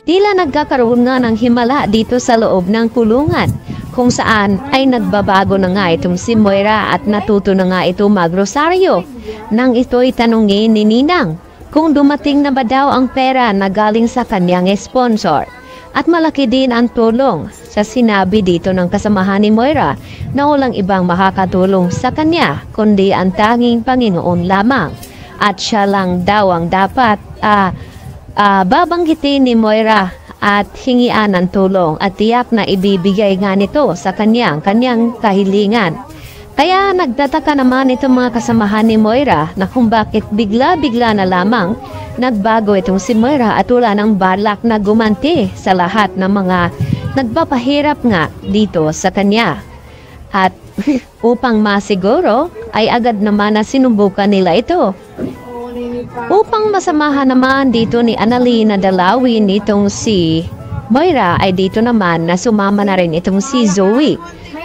Tila nagkakaroon nga ng himala dito sa loob ng kulungan, kung saan ay nagbabago na nga itong si Moira at natuto na nga ito magrosaryo. Nang ito'y tanungin ni Ninang kung dumating na ba daw ang pera na galing sa kanyang sponsor. At malaki din ang tulong sa sinabi dito ng kasamahan ni Moira na walang ibang makakatulong sa kanya kundi ang tanging Panginoon lamang. At siya lang daw ang dapat babanggitin ni Moira at hingian ng tulong at tiyak na ibibigay nga nito sa kanyang kahilingan. Kaya nagtataka naman itong mga kasamahan ni Moira na kung bakit bigla-bigla na lamang nagbago itong si Moira at wala ng balak na gumanti sa lahat ng mga nagpapahirap nga dito sa kanya. At upang masiguro ay agad naman na sinubukan nila ito. Upang masamahan naman dito ni Annalyn na dalawin itong si Moira ay dito naman na sumama na rin itong si Zoe.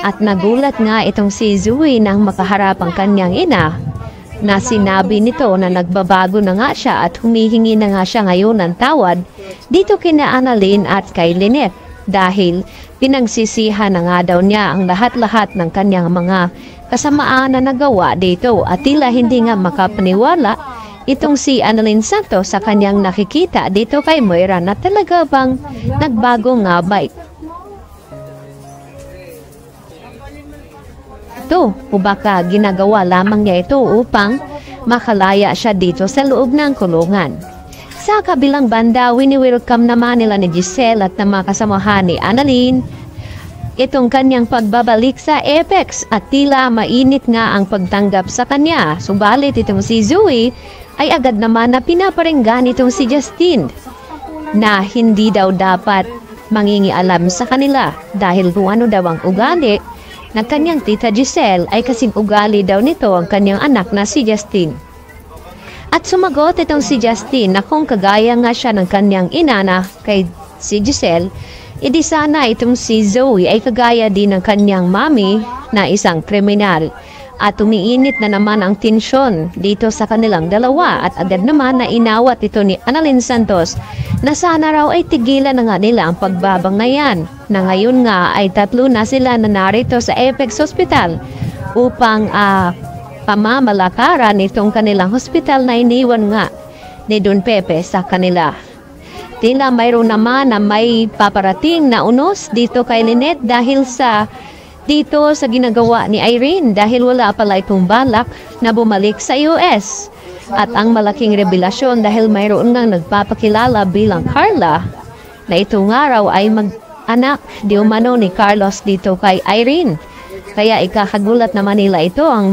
At nagulat nga itong si Zoe nang makaharap ang kanyang ina na sinabi nito na nagbabago na nga siya at humihingi na nga siya ngayon ng tawad dito kina Annalyn at kay Lynette dahil pinagsisihan na nga daw niya ang lahat-lahat ng kanyang mga kasamaan na nagawa dito at tila hindi nga makapaniwala itong si Annalyn Santos sa kanyang nakikita dito kay Moira na talaga bang nagbago nga ba ito o baka ginagawa lamang niya ito upang makalaya siya dito sa loob ng kulungan. Sa kabilang banda, wini-welcome naman nila ni Giselle at ng mga kasamahan ni Annalyn itong kanyang pagbabalik sa Apex at tila mainit nga ang pagtanggap sa kanya. Subalit itong si Zoe ay agad naman na pinaparinggan itong si Justin na hindi daw dapat mangingialam sa kanila dahil kung ano daw ang ugali na kanyang tita Giselle ay kasing ugali daw nito ang kanyang anak na si Justin. At sumagot itong si Justin na kung kagaya nga siya ng kanyang ina na kay si Giselle, edi sana itong si Zoe ay kagaya din ng kanyang mami na isang kriminal. At umiinit na naman ang tensyon dito sa kanilang dalawa at agad naman na inawat ito ni Annalyn Santos na sana raw ay tigilan na nga nila ang pagbabangayan na ngayon nga ay tatlo na sila na narito sa Apex Hospital upang pamamalakaran itong kanilang hospital na iniwan nga ni Don Pepe sa kanila. Tila mayroon naman na may paparating na unos dito kay Lynette dahil sa ginagawa ni Irene dahil wala pala itong balak na bumalik sa US. At ang malaking revelasyon dahil mayroon ngang nagpapakilala bilang Carla na itong araw ay mag-anak di umano ni Carlos dito kay Irene. Kaya ikakagulat naman nila ito ang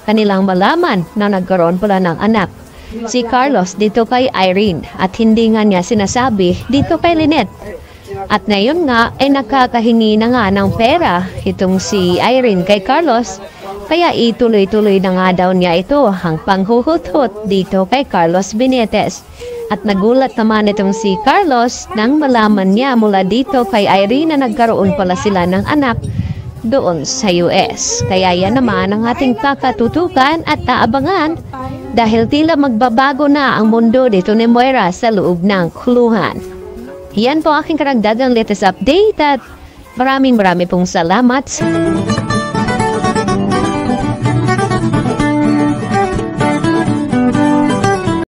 kanilang malaman na nagkaroon pala ng anak si Carlos dito kay Irene at hindi nga niya sinasabi dito kay Lynette. At ngayon nga ay nakakahingi na nga ng pera itong si Irene kay Carlos kaya ituloy-tuloy na nga daw niya ito ang panghuhut-hut dito kay Carlos Benitez. At nagulat naman itong si Carlos nang malaman niya mula dito kay Irene na nagkaroon pala sila ng anak doon sa US. Kaya yan naman ang ating pakatutukan at naabangan dahil tila magbabago na ang mundo dito ni Moira sa loob ng kulungan. Yan po aking karagdagang latest update at maraming pong salamat.